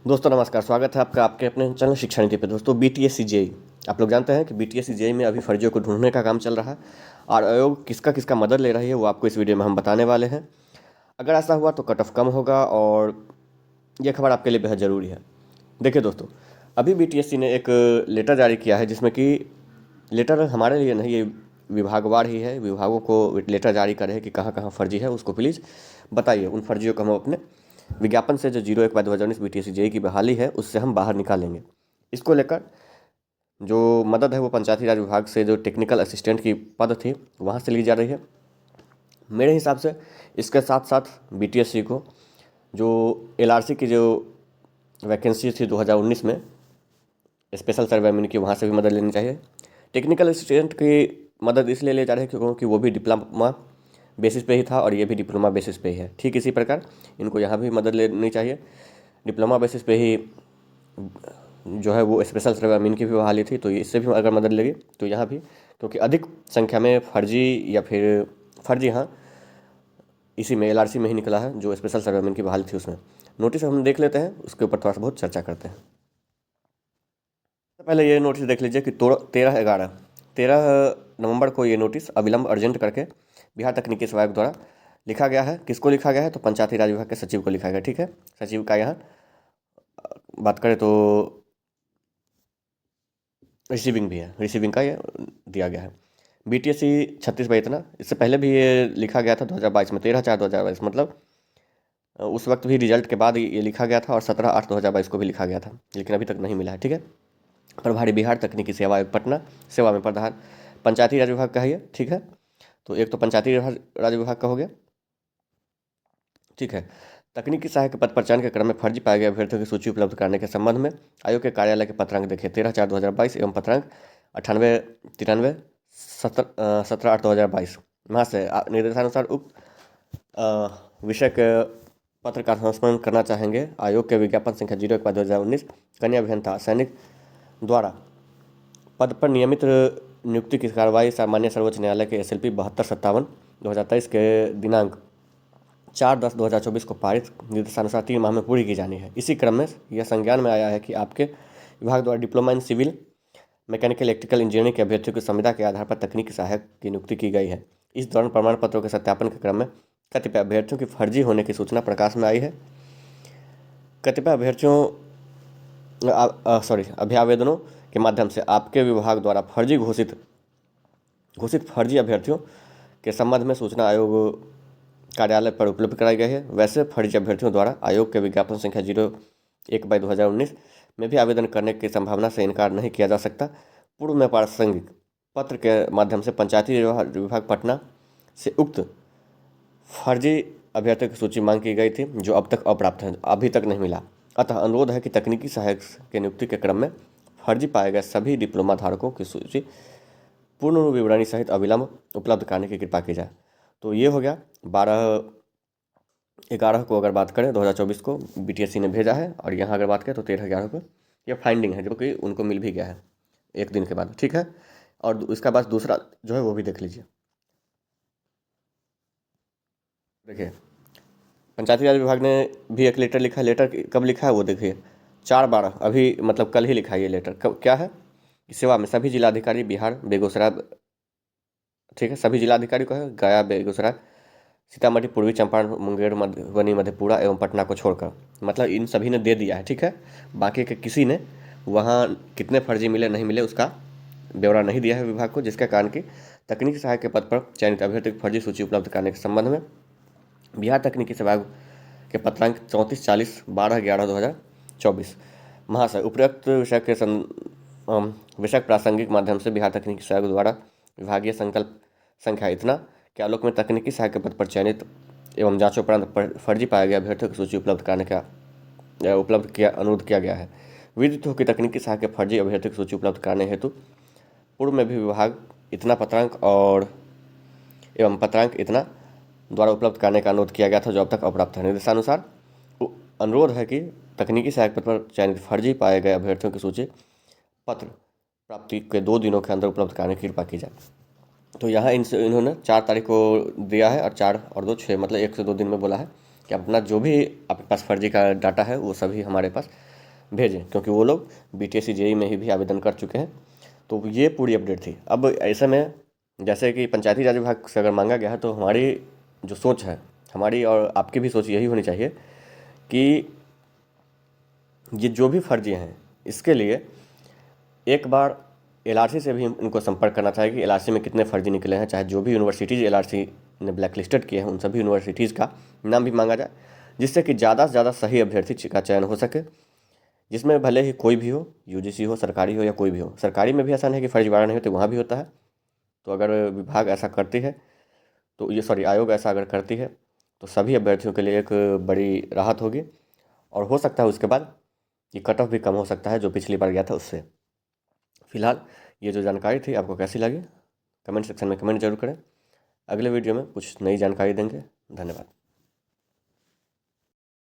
दोस्तों नमस्कार, स्वागत है आपका आपके अपने चैनल शिक्षा नीति पे। दोस्तों बीटीएससी जेई, आप लोग जानते हैं कि बीटीएससी जेई में अभी फर्जियों को ढूंढने का काम चल रहा है और आयोग किसका किसका मदद ले रही है वो आपको इस वीडियो में हम बताने वाले हैं। अगर ऐसा हुआ तो कट ऑफ कम होगा और ये खबर आपके लिए बेहद ज़रूरी है। देखिए दोस्तों, अभी बीटीएससी ने एक लेटर जारी किया है जिसमें कि लेटर हमारे लिए नहीं, ये विभागवार ही है। विभागों को लेटर जारी करे है कि कहाँ कहाँ फर्जी है, उसको प्लीज़ बताइए। उन फर्जियों को हम अपने विज्ञापन से जो 01/2019 बीटीएससी जेई की बहाली है उससे हम बाहर निकालेंगे। इसको लेकर जो मदद है वो पंचायती राज विभाग से जो टेक्निकल असिस्टेंट की पद थी वहाँ से ली जा रही है। मेरे हिसाब से इसके साथ साथ बीटीएससी को जो एलआरसी की जो वैकेंसी थी 2019 में स्पेशल सर्वे की, वहाँ से भी मदद लेनी चाहिए। टेक्निकल असिस्टेंट की मदद इसलिए ले जा रहे हैं क्योंकि वो भी डिप्लोमा बेसिस पे ही था और ये भी डिप्लोमा बेसिस पे ही है। ठीक इसी प्रकार इनको यहाँ भी मदद लेनी चाहिए। डिप्लोमा बेसिस पे ही जो है वो स्पेशल सर्वे की भी बहाली थी, तो इससे भी अगर मदद लेगी तो यहाँ भी, क्योंकि अधिक संख्या में फर्जी या फिर फर्जी, हाँ, इसी में एलआरसी में ही निकला है जो स्पेशल सर्वे की बहाली थी उसमें। नोटिस हम देख लेते हैं, उसके ऊपर थोड़ा सा बहुत चर्चा करते हैं। पहले ये नोटिस देख लीजिए कि 13 नवंबर को ये नोटिस अविलंब अर्जेंट करके बिहार तकनीकी सेवा आयोग द्वारा लिखा गया है। किसको लिखा गया है? तो पंचायती राज विभाग के सचिव को लिखा गया। ठीक है, सचिव का यहाँ बात करें तो रिसीविंग भी है, रिसीविंग का ये दिया गया है। बीटीएससी 36 इतना, इससे पहले भी ये लिखा गया था 2022 में, 13/4/2022, मतलब उस वक्त भी रिजल्ट के बाद ये लिखा गया था और 17/8/2022 को भी लिखा गया था, लेकिन अभी तक नहीं मिला है। ठीक है, प्रभारी बिहार तकनीकी सेवा आयोग पटना, सेवा में प्रधान पंचायती राज विभाग का है ये। ठीक है, तो एक तो पंचायती राज विभाग का हो गया। ठीक है, तकनीकी सहायक के पद पर चयन के क्रम में फर्जी पाए गए अभ्यर्थियों की सूची उपलब्ध कराने के संबंध में आयोग के कार्यालय के पत्रांक देखिए 13/4/2022 एवं पत्रांक 98-93 17/8/2022। वहाँ से निर्देशानुसार उक्त विषय के पत्र का संस्मरण करना चाहेंगे। आयोग के विज्ञापन संख्या 01/2019 कन्या अभियंता सैनिक द्वारा पद पर नियमित नियुक्ति की कार्रवाई सामान्य सर्वोच्च न्यायालय के SLP 7257/2023 के दिनांक 4/10/2024 को पारित निर्देशानुसार 3 माह में पूरी की जानी है। इसी क्रम में यह संज्ञान में आया है कि आपके विभाग द्वारा diploma in civil mechanical electrical engineering के अभ्यर्थियों की संविदा के आधार पर तकनीकी सहायक की नियुक्ति की गई है। इस दौरान प्रमाण पत्रों के सत्यापन के क्रम में कतिपय अभ्यर्थियों की फर्जी होने की सूचना प्रकाश में आई है। कतिपय अभ्यावेदनों के माध्यम से आपके विभाग द्वारा फर्जी घोषित फर्जी अभ्यर्थियों के संबंध में सूचना आयोग कार्यालय पर उपलब्ध कराई गई है। वैसे फर्जी अभ्यर्थियों द्वारा आयोग के विज्ञापन संख्या 01/2019 में भी आवेदन करने की संभावना से इनकार नहीं किया जा सकता। पूर्व में प्रासंगिक पत्र के माध्यम से पंचायती विभाग पटना से उक्त फर्जी अभ्यर्थियों की सूची मांग की गई थी जो अब तक अप्राप्त है, अभी तक नहीं मिला। अतः अनुरोध है कि तकनीकी सहायक के नियुक्ति के क्रम में फर्जी पाए गए सभी डिप्लोमा धारकों की सूची पूर्ण विवरणी सहित अविलंब उपलब्ध कराने की कृपा की जाए। तो ये हो गया 12/11 को अगर बात करें 2024 को बीटीएससी ने भेजा है, और यहाँ अगर बात करें तो 13/11 को ये फाइंडिंग है जो कि उनको मिल भी गया है एक दिन के बाद। ठीक है, और इसका बाद दूसरा जो है वो भी देख लीजिए। देखिए, पंचायती राज विभाग ने भी एक लेटर लिखा है। लेटर कब लिखा है वो देखिए, 4/12, अभी मतलब कल ही लिखा है ये लेटर। कब, क्या है? सेवा में सभी जिलाधिकारी बिहार बेगूसराय, ठीक है, सभी जिलाधिकारी को है, गया, बेगूसराय, सीतामढ़ी, पूर्वी चंपारण, मुंगेर, मधुबनी, मधेपुरा एवं पटना को छोड़कर, मतलब इन सभी ने दे दिया है। ठीक है, बाकी के किसी ने वहाँ कितने फर्जी मिले नहीं मिले उसका ब्यौरा नहीं दिया है विभाग को, जिसके कारण कि तकनीकी सहायक के पद पर चयनित अभ्यर्थी की फर्जी सूची उपलब्ध कराने के संबंध में बिहार तकनीकी सेवा के पत्रांक 34/40/11/2024 महाशय उपरोक्त विषय के विषय प्रासंगिक माध्यम से बिहार तकनीकी सेवा द्वारा विभागीय संकल्प संख्या इतना के आलोक में तकनीकी सहायक के पद पर चयनित एवं जांचोपरांत फर्जी पाए गए अभ्यर्थियों की सूची उपलब्ध किया अनुरोध किया गया है। विदित हो कि तकनीकी सहायक के फर्जी अभ्यर्थियों की सूची उपलब्ध कराने हेतु पूर्व में भी विभाग इतना पत्रांक और एवं पत्रांक इतना द्वारा उपलब्ध कराने का अनुरोध किया गया था जो अब तक अप्राप्त है। निर्देशानुसार अनुरोध है कि तकनीकी सहायक पद पर चयनित फर्जी पाए गए अभ्यर्थियों की सूची पत्र प्राप्ति के 2 दिनों के अंदर उपलब्ध कराने की कृपा की जाए। तो यहाँ इन्होंने 4 तारीख को दिया है और 4 और 2 6, मतलब 1 से 2 दिन में बोला है कि अपना जो भी आपके पास फर्जी का डाटा है वो सभी हमारे पास भेजें, क्योंकि वो लोग BTSC JEE में ही भी आवेदन कर चुके हैं। तो ये पूरी अपडेट थी। अब ऐसे में जैसे कि पंचायती राज विभाग से अगर मांगा गया है, तो हमारी जो सोच है, हमारी और आपकी भी सोच यही होनी चाहिए कि ये जो भी फर्जी हैं, इसके लिए एक बार LRC से भी इनको संपर्क करना चाहिए कि LRC में कितने फर्जी निकले हैं। चाहे जो भी यूनिवर्सिटीज़ LRC ने ब्लैक लिस्टेड किए हैं, उन सभी यूनिवर्सिटीज़ का नाम भी मांगा जाए, जिससे कि ज़्यादा से ज़्यादा सही अभ्यर्थी का चयन हो सके, जिसमें भले ही कोई भी हो, UGC हो, सरकारी हो या कोई भी हो। सरकारी में भी ऐसा नहीं है कि फर्जीवाड़ा नहीं होते, वहाँ भी होता है। तो अगर विभाग ऐसा करती है तो ये आयोग ऐसा अगर करती है तो सभी अभ्यर्थियों के लिए एक बड़ी राहत होगी, और हो सकता है उसके बाद ये कट ऑफ भी कम हो सकता है जो पिछली बार गया था उससे। फिलहाल ये जो जानकारी थी आपको कैसी लगी, कमेंट सेक्शन में कमेंट जरूर करें। अगले वीडियो में कुछ नई जानकारी देंगे। धन्यवाद।